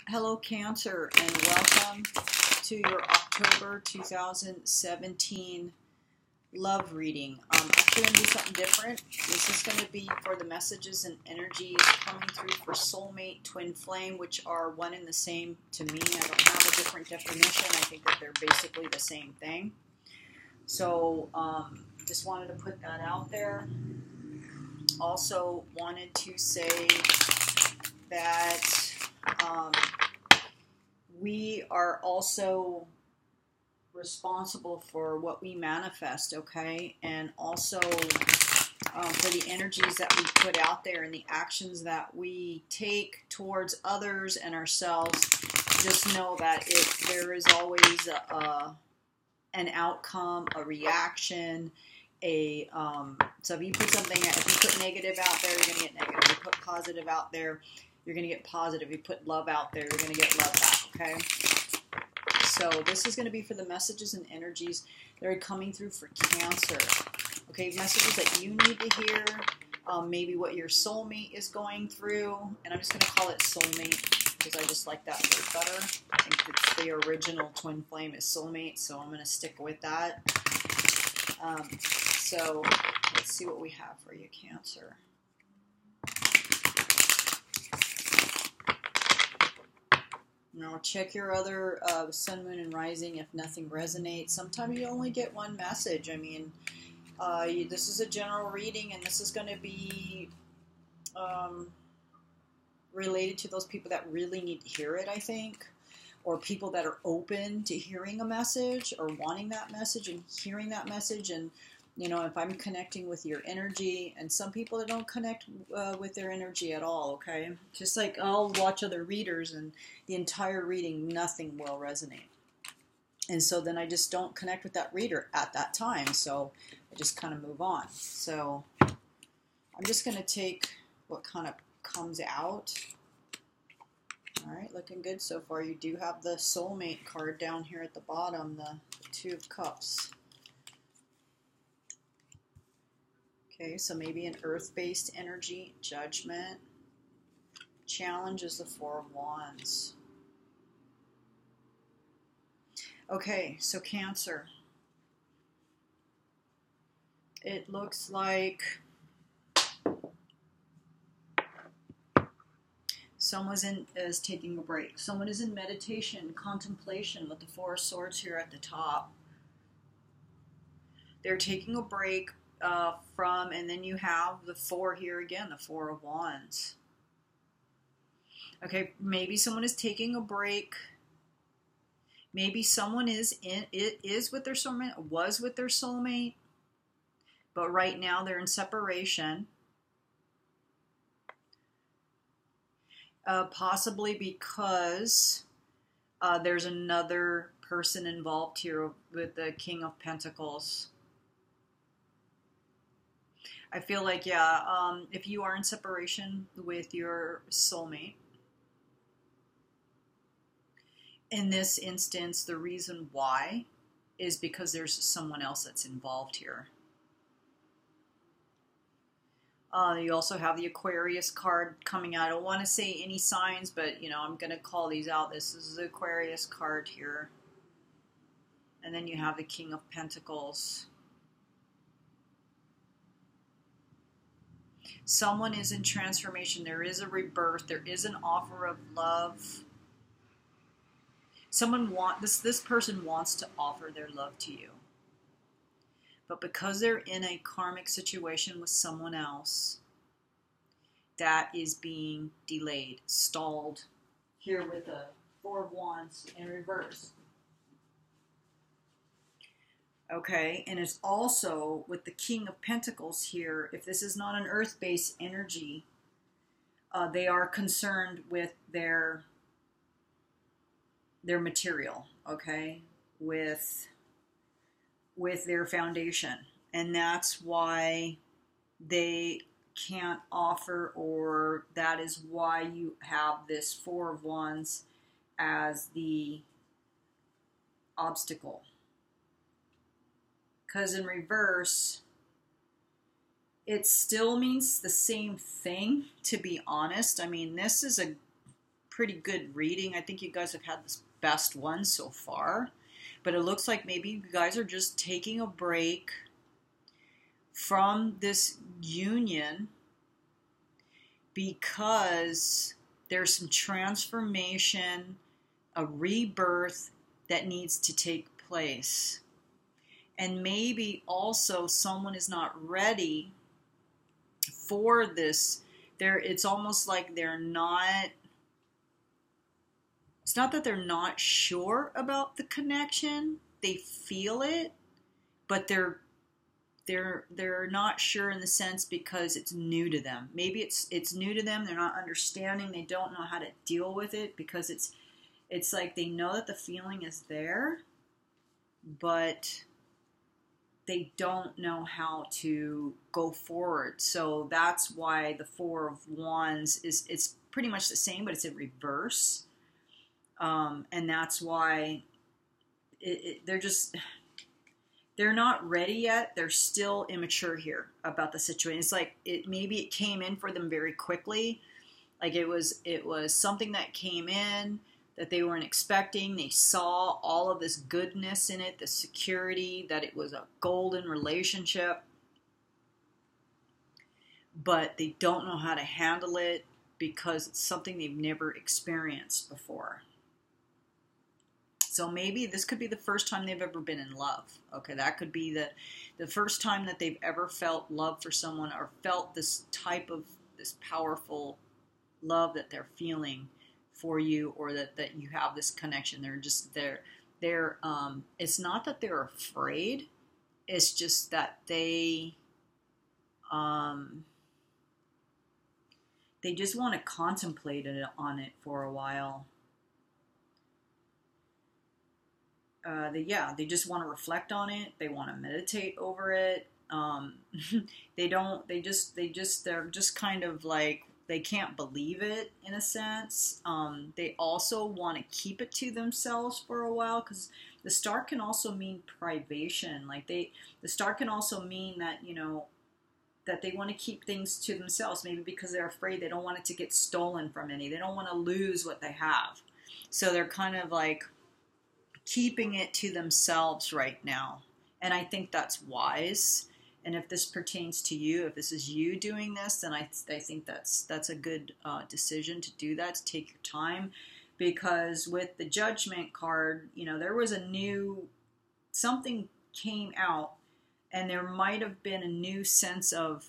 Hello Cancer, and welcome to your October 2017 love reading. Actually going to do something different. This is going to be for the messages and energies coming through for Soulmate, Twinflame, which are one and the same to me. I don't have a different definition. I think that they're basically the same thing. So just wanted to put that out there. Also wanted to say that we are also responsible for what we manifest, okay? And also for the energies that we put out there and the actions that we take towards others and ourselves. Just know that there is always an outcome, a reaction, so if you put if you put negative out there, you're going to get negative. If you put positive out there, you're going to get positive. If you put love out there, you're going to get love back, okay? So this is going to be for the messages and energies that are coming through for Cancer. Okay, messages that you need to hear, maybe what your soulmate is going through, and I'm just going to call it soulmate because I just like that word better. I think it's the original Twinflame is soulmate, so I'm going to stick with that. So let's see what we have for you, Cancer. Now check your other sun, moon, and rising if nothing resonates. Sometimes you only get one message. I mean, this is a general reading, and this is going to be related to those people that really need to hear it, I think, or people that are open to hearing a message or wanting that message and hearing that message. And you know, if I'm connecting with your energy, and some people that don't connect with their energy at all, okay? Just like I'll watch other readers and the entire reading, nothing will resonate. And so then I just don't connect with that reader at that time. So I just kind of move on. So I'm just going to take what kind of comes out. All right, looking good so far. You do have the Soulmate card down here at the bottom, the Two of Cups. Okay, so maybe an earth-based energy, judgment. Challenge is the Four of Wands. Okay, so Cancer. It looks like someone is taking a break. Someone is in meditation, contemplation with the Four of Swords here at the top. They're taking a break from, and then you have the four here again, the Four of Wands. Okay, maybe someone is taking a break. Maybe someone is with their soulmate, was with their soulmate, but right now they're in separation. Possibly because there's another person involved here with the King of Pentacles. I feel like, yeah, if you are in separation with your soulmate, in this instance, the reason why is because there's someone else that's involved here. You also have the Aquarius card coming out. I don't want to say any signs, but, you know, I'm going to call these out. This is the Aquarius card here. And then you have the King of Pentacles. Someone is in transformation. There is a rebirth. There is an offer of love. This person wants to offer their love to you. But because they're in a karmic situation with someone else, that is being delayed, stalled. Here with the Four of Wands in reverse. Okay, and it's also with the King of Pentacles here. If this is not an earth-based energy, they are concerned with their material, okay, with their foundation, and that's why they can't offer, or that is why you have this Four of Wands as the obstacle. Because in reverse, it still means the same thing, to be honest. I mean, this is a pretty good reading. I think you guys have had this best one so far. But it looks like maybe you guys are just taking a break from this union because there's some transformation, a rebirth that needs to take place. And maybe also someone is not ready for this. It's almost like they're not, it's not that they're not sure about the connection. They feel it, but they're not sure in the sense because it's new to them. Maybe it's new to them. They're not understanding. They don't know how to deal with it because it's like they know that the feeling is there, but they don't know how to go forward. So that's why the Four of Wands it's pretty much the same, but it's in reverse. And that's why they're not ready yet. They're still immature here about the situation. It's like maybe it came in for them very quickly. Like it was something that came in that they weren't expecting. They saw all of this goodness in it, the security, that it was a golden relationship. But they don't know how to handle it because it's something they've never experienced before. So maybe this could be the first time they've ever been in love. Okay, that could be the first time that they've ever felt love for someone or felt this type of, this powerful love that they're feeling for you, or that you have this connection. They're it's not that they're afraid. It's just that they just want to contemplate on it for a while. They just want to reflect on it. They want to meditate over it. They're just kind of like, they can't believe it in a sense. They also want to keep it to themselves for a while, because the star can also mean privation. Like the star can also mean that, that they want to keep things to themselves, maybe because they're afraid. They don't want it to get stolen from any. They don't want to lose what they have. So they're kind of like keeping it to themselves right now. And I think that's wise. And if this pertains to you, if this is you doing this, then I think that's a good decision to do that, to take your time. Because with the Judgment card, there was something came out, and there might have been a new sense of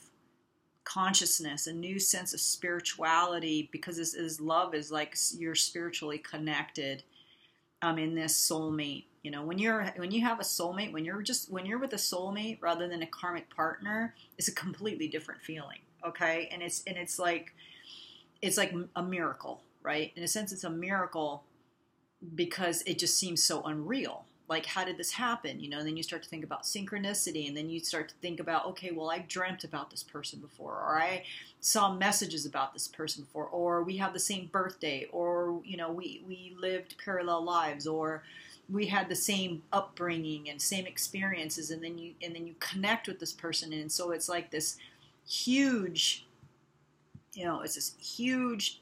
consciousness, a new sense of spirituality, because this love is like you're spiritually connected in this soulmate. When you have a soulmate, when you're with a soulmate rather than a karmic partner, it's a completely different feeling. Okay. And it's like a miracle, right? In a sense, it's a miracle because it just seems so unreal. Like, how did this happen? Then you start to think about synchronicity, and then you start to think about, okay, well, I dreamt about this person before, or I saw messages about this person before, or we have the same birthday, or, we lived parallel lives, or we had the same upbringing and same experiences, and then you connect with this person. And so it's like this huge, it's this huge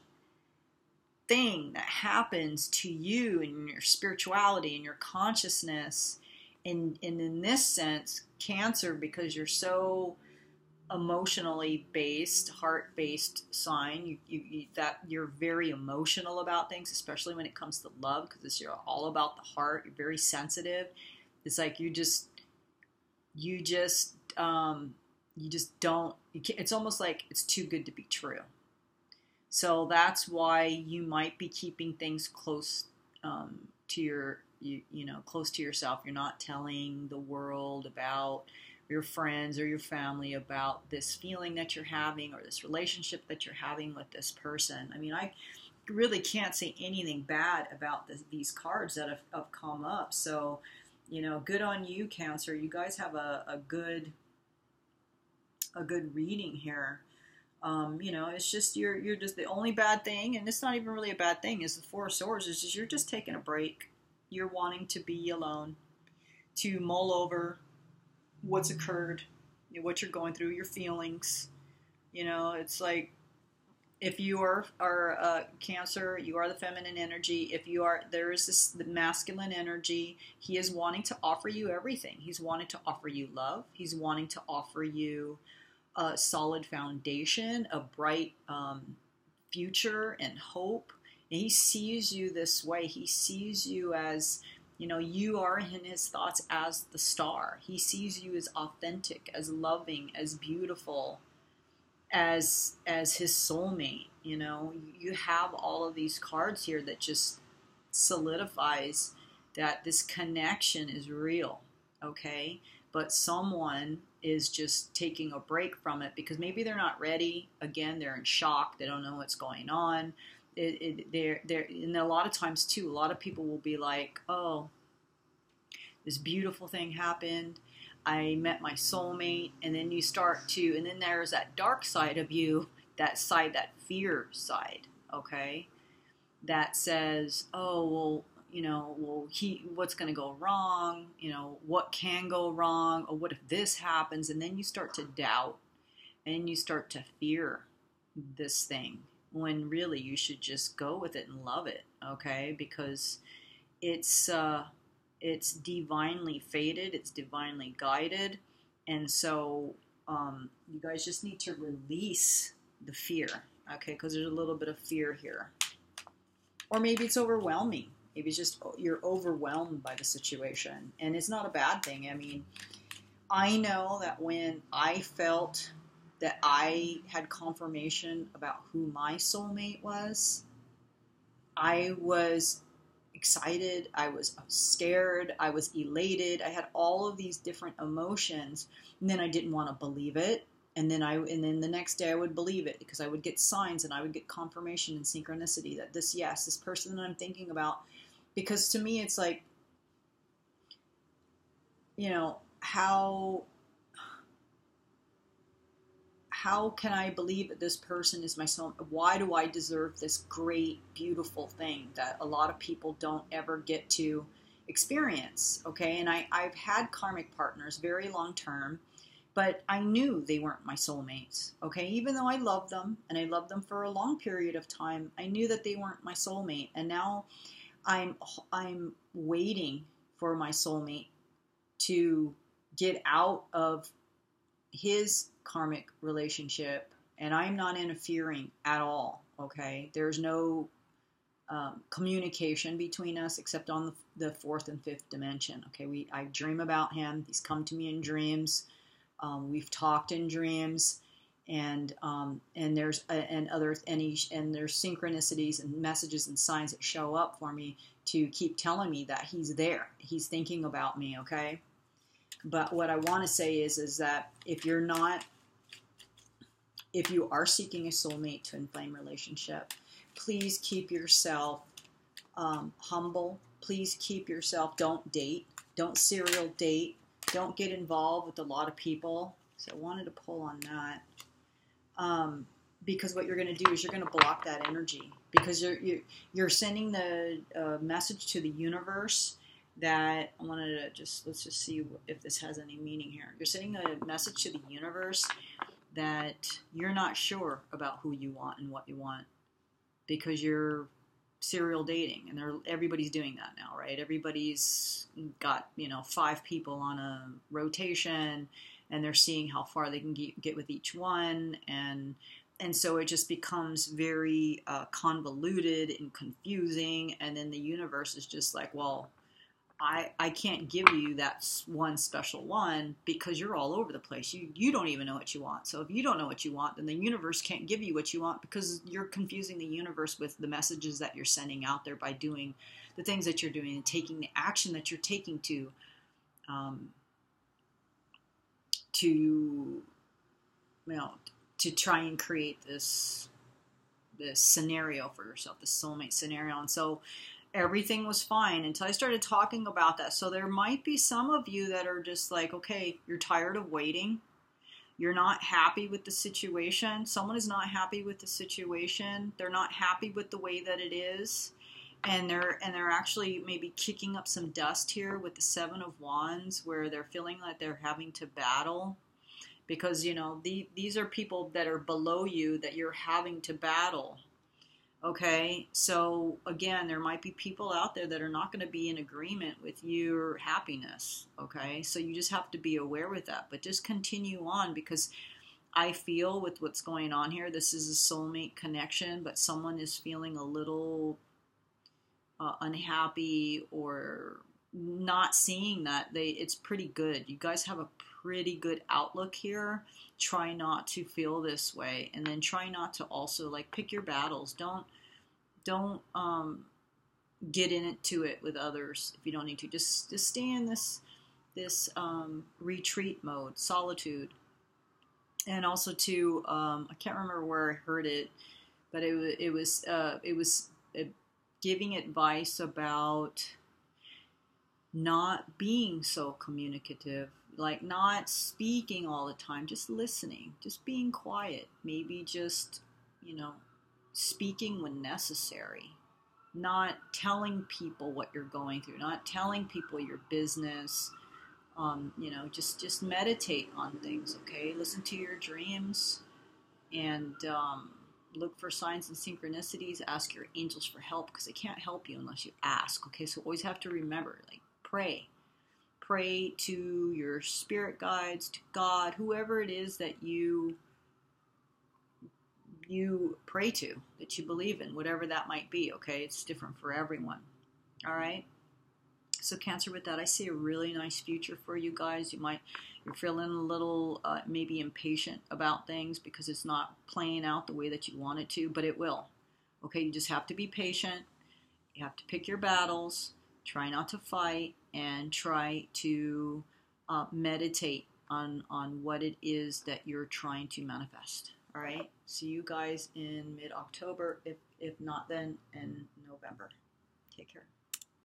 thing that happens to you and your spirituality and your consciousness. And in this sense, Cancer, because you're so emotionally based, heart-based sign, you're very emotional about things, especially when it comes to love, because you're all about the heart. You're very sensitive. It's like it's almost like it's too good to be true. So that's why you might be keeping things close to close to yourself. You're not telling the world about your friends or your family about this feeling that you're having or this relationship that you're having with this person. I mean, I really can't say anything bad about these cards that have come up. So, good on you, Cancer. You guys have a good reading here. It's just you're just, the only bad thing, and it's not even really a bad thing, is the Four of Swords. Is just you're just taking a break. You're wanting to be alone, to mull over what's occurred, what you're going through, your feelings. It's like If you are Cancer, you are the feminine energy. If you are, there is this the masculine energy. He is wanting to offer you everything. He's wanting to offer you love. He's wanting to offer you a solid foundation, a bright future and hope. And he sees you this way. He sees you as, you know, you are in his thoughts as the star. He sees you as authentic, as loving, as beautiful, as his soulmate. You know, you have all of these cards here that just solidifies that this connection is real, okay? But someone is just taking a break from it because maybe they're not ready. Again, they're in shock. They don't know what's going on. And a lot of times too, a lot of people will be like, oh, this beautiful thing happened. I met my soulmate. And then you start to, and then there's that dark side of you, that side, that fear side, okay? That says, oh, well, you know, well, what's going to go wrong? You know, what can go wrong? Or what if this happens? And then you start to doubt and you start to fear this thing when really you should just go with it and love it, okay? Because it's divinely fated, it's divinely guided, and so you guys just need to release the fear, okay? Because there's a little bit of fear here. Or maybe it's overwhelming. Maybe it's just you're overwhelmed by the situation, and it's not a bad thing. I mean, I know that when I felt that I had confirmation about who my soulmate was, I was excited, I was scared, I was elated, I had all of these different emotions, and then I didn't want to believe it, and then the next day I would believe it because I would get signs and I would get confirmation and synchronicity that this person that I'm thinking about, because to me it's like, you know, how can I believe that this person is my soul? Why do I deserve this great, beautiful thing that a lot of people don't ever get to experience? Okay, and I've had karmic partners very long term, but I knew they weren't my soulmates. Okay, even though I loved them and I loved them for a long period of time, I knew that they weren't my soulmate. And now I'm waiting for my soulmate to get out of his karmic relationship, and I'm not interfering at all, okay? There's no communication between us except on the fourth and fifth dimension, okay? I dream about him. He's come to me in dreams. We've talked in dreams, and there's there's synchronicities and messages and signs that show up for me to keep telling me that he's there. He's thinking about me, okay? But what I want to say is that if you are seeking a soulmate twin flame relationship, please keep yourself humble. Please keep yourself, don't date. Don't serial date. Don't get involved with a lot of people. So I wanted to pull on that. Because what you're going to do is you're going to block that energy. Because you're sending the message to the universe that I wanted to let's just see if this has any meaning here. You're sending a message to the universe that you're not sure about who you want and what you want because you're serial dating, and everybody's doing that now, right? Everybody's got 5 people on a rotation, and they're seeing how far they can get with each one, and so it just becomes very convoluted and confusing, and then the universe is just like, well, I can't give you that one special one because you're all over the place. You don't even know what you want. So if you don't know what you want, then the universe can't give you what you want because you're confusing the universe with the messages that you're sending out there by doing the things that you're doing and taking the action that you're taking to try and create this scenario for yourself, this soulmate scenario. And so everything was fine until I started talking about that. So there might be some of you that are just like, okay, you're tired of waiting. You're not happy with the situation. Someone is not happy with the situation. They're not happy with the way that it is. And they're actually maybe kicking up some dust here with the 7 of Wands, where they're feeling like they're having to battle. because, you know, these are people that are below you that you're having to battle. Okay, so again, there might be people out there that are not going to be in agreement with your happiness. Okay, so you just have to be aware with that, but just continue on, because I feel with what's going on here, this is a soulmate connection, but someone is feeling a little unhappy or not seeing that it's pretty good. You guys have a pretty good outlook here. Try not to feel this way, and then try not to also, like, pick your battles. Don't get into it with others if you don't need to. Just stay in this retreat mode, solitude. And also too, I can't remember where I heard it, but it was giving advice about not being so communicative, like not speaking all the time, just listening, just being quiet, maybe just, you know, speaking when necessary, not telling people what you're going through, not telling people your business. You know, just meditate on things, okay? Listen to your dreams, and look for signs and synchronicities. Ask your angels for help, because they can't help you unless you ask, okay? So always have to remember, like, pray to your spirit guides, to God, whoever it is that you pray to, that you believe in, whatever that might be, okay? It's different for everyone. All right? So Cancer, with that, I see a really nice future for you guys. You're feeling a little maybe impatient about things because it's not playing out the way that you want it to, but it will. Okay, you just have to be patient. You have to pick your battles. Try not to fight, and try to meditate on what it is that you're trying to manifest. All right. See you guys in mid-October, if not then in November. Take care.